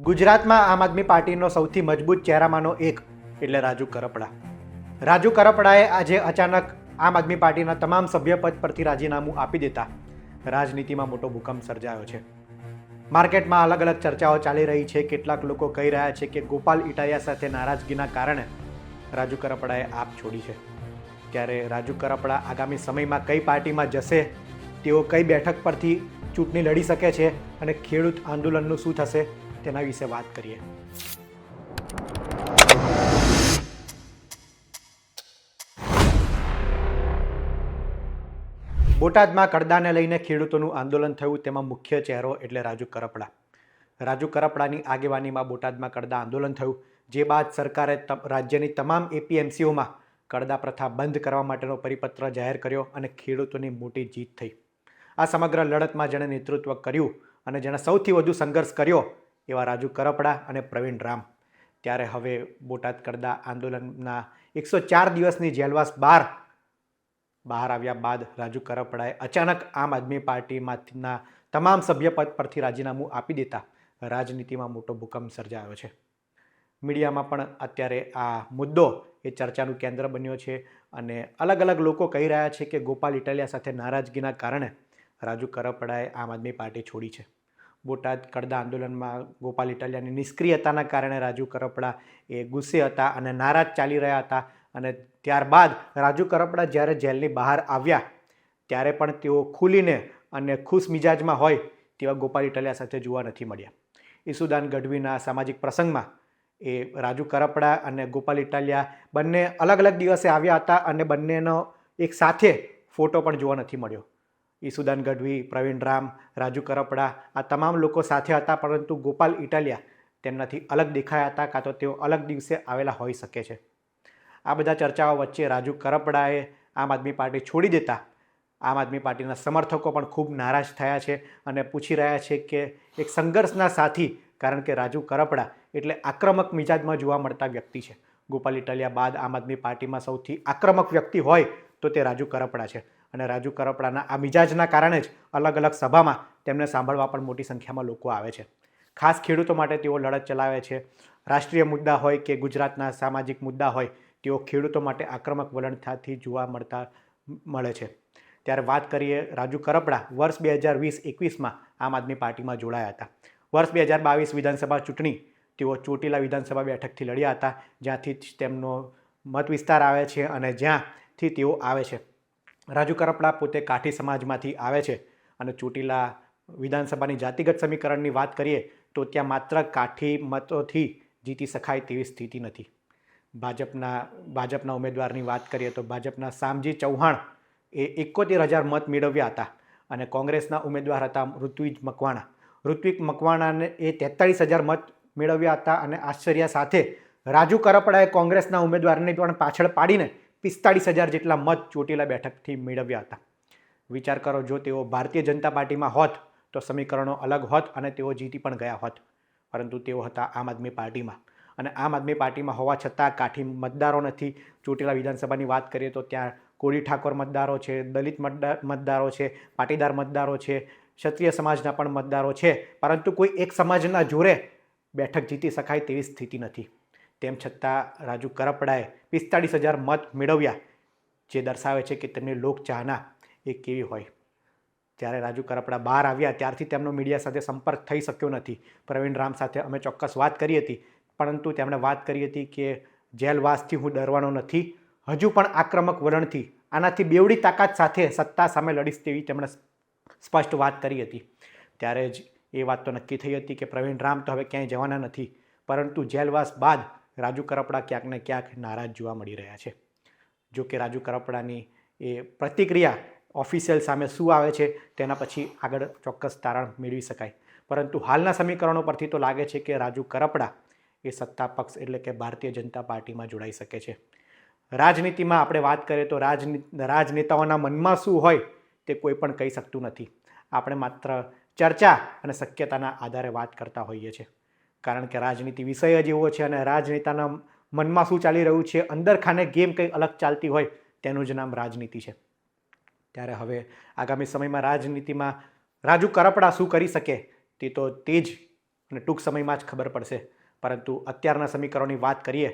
ગુજરાતમાં આમ આદમી પાર્ટીનો સૌથી મજબૂત ચહેરામાંનો એક એટલે રાજુ કરપડા. રાજુ કરપડાએ આજે અચાનક આમ આદમી પાર્ટીના તમામ સભ્યપદ પરથી રાજીનામું આપી દેતા રાજનીતિમાં મોટો ભૂકંપ સર્જાયો છે. માર્કેટમાં અલગ અલગ ચર્ચાઓ ચાલી રહી છે. કેટલાક લોકો કહી રહ્યા છે કે ગોપાલ ઇટાલિયા સાથે નારાજગીના કારણે રાજુ કરપડાએ આપ છોડી છે. ત્યારે રાજુ કરપડા આગામી સમયમાં કઈ પાર્ટીમાં જશે, તેઓ કઈ બેઠક પરથી ચૂંટણી લડી શકે છે અને ખેડૂત આંદોલનનું શું થશે તેના વિશે વાત કરીએ. બોટાદમાં કડદાને લઈને ખેડૂતોનું આંદોલન થયું, તેમાં મુખ્ય ચહેરો એટલે રાજુ કરપડા. રાજુ કરપડાની આગેવાનીમાં બોટાદમાં કડદા આંદોલન થયું, જે બાદ સરકારે રાજ્યની તમામ એપીએમસીઓમાં કડદા પ્રથા બંધ કરવા માટેનો પરિપત્ર જાહેર કર્યો અને ખેડૂતોની મોટી જીત થઈ. આ સમગ્ર લડતમાં જેણે નેતૃત્વ કર્યું અને જેણે સૌથી વધુ સંઘર્ષ કર્યો એવા રાજુ કરપડા અને પ્રવીણ રામ. ત્યારે હવે બોટાદ કડદા આંદોલનના 104 દિવસની જેલવાસ બહાર આવ્યા બાદ રાજુ કરપડાએ અચાનક આમ આદમી પાર્ટીમાંના તમામ સભ્યપદ પરથી રાજીનામું આપી દેતા રાજનીતિમાં મોટો ભૂકંપ સર્જાયો છે. મીડિયામાં પણ અત્યારે આ મુદ્દો એ ચર્ચાનું કેન્દ્ર બન્યો છે અને અલગ અલગ લોકો કહી રહ્યા છે કે ગોપાલ ઇટાલિયા સાથે નારાજગીના કારણે રાજુ કરપડાએ આમ આદમી પાર્ટી છોડી છે. બોટાદ કડદા આંદોલનમાં ગોપાલ ઇટાલિયાની નિષ્ક્રિયતાના કારણે રાજુ કરપડા એ ગુસ્સે હતા અને નારાજ ચાલી રહ્યા હતા. અને ત્યારબાદ રાજુ કરપડા જ્યારે જેલની બહાર આવ્યા ત્યારે પણ તેઓ ખુલીને અને ખુશ મિજાજમાં હોય તેવા ગોપાલ ઇટાલિયા સાથે જોવા નથી મળ્યા. ઈસુદાન ગઢવીના સામાજિક પ્રસંગમાં એ રાજુ કરપડા અને ગોપાલ ઇટાલિયા બંને અલગ અલગ દિવસે આવ્યા હતા અને બંનેનો એક સાથે ફોટો પણ જોવા નથી મળ્યો. ઈસુદાન ગઢવી, પ્રવીણ રામ, રાજુ કરપડા આ તમામ લોકો સાથે હતા, પરંતુ ગોપાલ ઇટાલિયા તેમનાથી અલગ દેખાયા હતા, કાં તો તેઓ અલગ દિવસે આવેલા હોઈ શકે છે. આ બધા ચર્ચાઓ વચ્ચે રાજુ કરપડાએ આમ આદમી પાર્ટી છોડી દેતા આમ આદમી પાર્ટીના સમર્થકો પણ ખૂબ નારાજ થયા છે અને પૂછી રહ્યા છે કે એક સંઘર્ષના સાથી, કારણ કે રાજુ કરપડા એટલે આક્રમક મિજાજમાં જોવા મળતા વ્યક્તિ છે. ગોપાલ ઇટાલિયા બાદ આમ આદમી પાર્ટીમાં સૌથી આક્રમક વ્યક્તિ હોય તો તે રાજુ કરપડા છે અને રાજુ કરપડાના આ મિજાજના કારણે જ અલગ અલગ સભામાં તેમને સાંભળવા પણ મોટી સંખ્યામાં લોકો આવે છે. ખાસ ખેડૂતો માટે તેઓ લડત ચલાવે છે. રાષ્ટ્રીય મુદ્દા હોય કે ગુજરાતના સામાજિક મુદ્દા હોય, તેઓ ખેડૂતો માટે આક્રમક વલણથી જોવા મળે છે. ત્યારે વાત કરીએ, રાજુ કરપડા વર્ષ 2020-21માં આમ આદમી પાર્ટીમાં જોડાયા હતા. વર્ષ 2022 વિધાનસભા ચૂંટણી તેઓ ચોટીલા વિધાનસભા બેઠકથી લડ્યા હતા, જ્યાંથી જ તેમનો મત વિસ્તાર આવે છે અને જ્યાંથી તેઓ આવે છે. રાજુ કરપડા પોતે કાઠી સમાજમાંથી આવે છે અને ચોટીલા વિધાનસભાની જાતિગત સમીકરણની વાત કરીએ તો ત્યાં માત્ર કાઠી મતોથી જીતી શકાય તેવી સ્થિતિ નથી. ભાજપના ઉમેદવારની વાત કરીએ તો ભાજપના શામજી ચૌહાણ એ 71,000 મત મેળવ્યા હતા અને કોંગ્રેસના ઉમેદવાર હતા ઋત્વિજ મકવાણા. ઋત્વિજ મકવાણાને એ 43,000 મત મેળવ્યા હતા અને આશ્ચર્ય સાથે રાજુ કરપડાએ કોંગ્રેસના ઉમેદવારને પણ પાછળ પાડીને 45,000 જેટલા મત ચોટીલા બેઠકથી મેળવ્યા હતા. વિચાર કરો, જો તેઓ ભારતીય જનતા પાર્ટીમાં હોત તો સમીકરણો અલગ હોત અને તેઓ જીતી પણ ગયા હોત, પરંતુ તેઓ હતા આમ આદમી પાર્ટીમાં અને આમ આદમી પાર્ટીમાં હોવા છતાં કાઠી મતદારો નથી. ચોટીલા વિધાનસભાની વાત કરીએ તો ત્યાં કોળી ઠાકોર મતદારો છે, દલિત મતદારો છે, પાટીદાર મતદારો છે, ક્ષત્રિય સમાજના પણ મતદારો છે, પરંતુ કોઈ એક સમાજના જોરે બેઠક જીતી શકાય તેવી સ્થિતિ નથી. તેમ છતાં રાજુ કરપડાએ 45,000 મત મેળવ્યા, જે દર્શાવે છે કે તેમની લોકચાહના એ કેવી હોય. જ્યારે રાજુ કરપડા બહાર આવ્યા ત્યારથી તેમનો મીડિયા સાથે સંપર્ક થઈ શક્યો નથી. પ્રવીણ રામ સાથે અમે ચોક્કસ વાત કરી હતી, પરંતુ તેમણે વાત કરી હતી કે જેલવાસથી હું ડરવાનો નથી, હજુ પણ આક્રમક વલણથી આનાથી બેવડી તાકાત સાથે સત્તા સામે લડીશ તેવી તેમણે સ્પષ્ટ વાત કરી હતી. ત્યારે જ એ વાત તો નક્કી થઈ હતી કે પ્રવીણ રામ તો હવે ક્યાંય જવાના નથી, પરંતુ જેલવાસ બાદ રાજુ કરપડા ક્યાંક ને ક્યાંક નારાજ જોવા મળી રહ્યા છે. જો કે રાજુ કરપડાની એ પ્રતિક્રિયા ઓફિશિયલ સામે શું આવે છે તેના પછી આગળ ચોક્કસ તારણ મેળવી શકાય, પરંતુ હાલના સમીકરણો પરથી તો લાગે છે કે રાજુ કરપડા એ સત્તા પક્ષ એટલે કે ભારતીય જનતા પાર્ટીમાં જોડાઈ શકે છે. રાજનીતિમાં આપણે વાત કરીએ તો રાજનેતાઓના મનમાં શું હોય તે કોઈ પણ કહી શકતું નથી. આપણે માત્ર ચર્ચા અને શક્યતાના આધારે વાત કરતા હોઈએ છીએ, કારણ કે રાજનીતિ વિષય જ એવો છે અને રાજનેતાના મનમાં શું ચાલી રહ્યું છે, અંદર ખાને ગેમ કંઈ અલગ ચાલતી હોય તેનું જ નામ રાજનીતિ છે. ત્યારે હવે આગામી સમયમાં રાજનીતિમાં રાજુ કરપડા શું કરી શકે તે જ અને ટૂંક સમયમાં જ ખબર પડશે. પરંતુ અત્યારના સમીકરણોની વાત કરીએ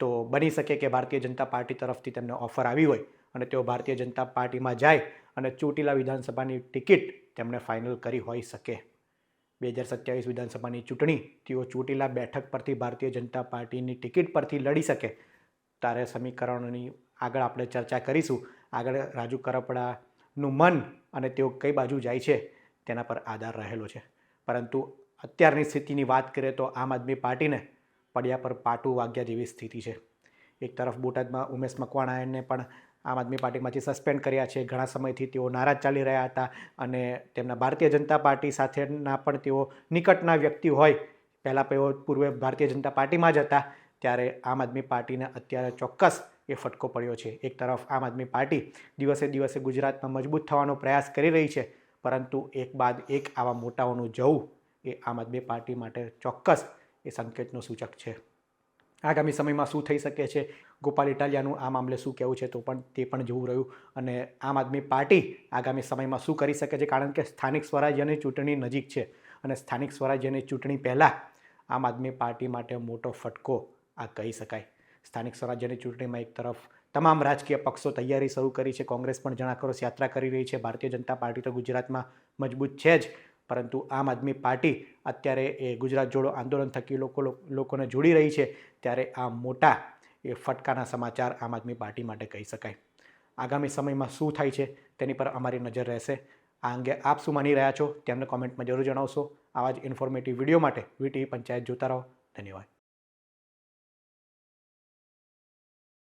તો બની શકે કે ભારતીય જનતા પાર્ટી તરફથી તેમને ઓફર આવી હોય અને તેઓ ભારતીય જનતા પાર્ટીમાં જાય અને ચોટીલા વિધાનસભાની ટિકિટ તેમણે ફાઇનલ કરી હોઈ શકે. 2027 વિધાનસભાની ચૂંટણી તેઓ ચોટીલા બેઠક પરથી ભારતીય જનતા પાર્ટીની ટિકિટ પરથી લડી શકે ત્યારે સમીકરણોની આગળ આપણે ચર્ચા કરીશું. આગળ રાજુ કરપડાનું મન અને તેઓ કઈ બાજુ જાય છે તેના પર આધાર રહેલો છે. પરંતુ અત્યારની સ્થિતિની વાત કરીએ તો આમ આદમી પાર્ટીને પડ્યા પર પાટું વાગ્યા જેવી સ્થિતિ છે. એક તરફ બોટાદમાં ઉમેશ મકવાણાને પણ આમ આદમી પાર્ટીમાંથી સસ્પેન્ડ કર્યા છે. ઘણા સમયથી તેઓ નારાજ ચાલી રહ્યા હતા અને તેમના ભારતીય જનતા પાર્ટી સાથેના પણ તેઓ નિકટના વ્યક્તિ હોય. પહેલાં તેઓ પૂર્વે ભારતીય જનતા પાર્ટીમાં જ હતા ત્યારે આમ આદમી પાર્ટીને અત્યારે ચોક્કસ એ ફટકો પડ્યો છે. એક તરફ આમ આદમી પાર્ટી દિવસે દિવસે ગુજરાતમાં મજબૂત થવાનો પ્રયાસ કરી રહી છે, પરંતુ એક બાદ એક આવા મોટાઓનું જવું એ આમ આદમી પાર્ટી માટે ચોક્કસ એ સંકેતનું સૂચક છે. આગામી સમયમાં શું થઈ શકે છે, ગોપાલ ઇટાલિયાનું આ મામલે શું કહેવું છે તો પણ તે પણ જોવું રહ્યું. અને આમ આદમી પાર્ટી આગામી સમયમાં શું કરી શકે છે, કારણ કે સ્થાનિક સ્વરાજ્યની ચૂંટણી નજીક છે અને સ્થાનિક સ્વરાજ્યની ચૂંટણી પહેલાં આમ આદમી પાર્ટી માટે મોટો ફટકો આ કહી શકાય. સ્થાનિક સ્વરાજ્યની ચૂંટણીમાં એક તરફ તમામ રાજકીય પક્ષો તૈયારી શરૂ કરી છે. કોંગ્રેસ પણ જણાખરોશ યાત્રા કરી રહી છે. ભારતીય જનતા પાર્ટી તો ગુજરાતમાં મજબૂત છે જ, પરંતુ આમ આદમી પાર્ટી અત્યારે એ ગુજરાત જોડો આંદોલન થકી લોકોને જોડી રહી છે. ત્યારે આ મોટા એ ફટકાના સમાચાર આમ આદમી પાર્ટી માટે કહી શકાય. આગામી સમયમાં શું થાય છે તેની પર અમારી નજર રહેશે. આ અંગે આપ શું માની રહ્યા છો તેમને કોમેન્ટમાં જરૂર જણાવશો. આવા જ ઇન્ફોર્મેટિવ વિડીયો માટે વીટીવી પંચાયત જોતા રહો. ધન્યવાદ.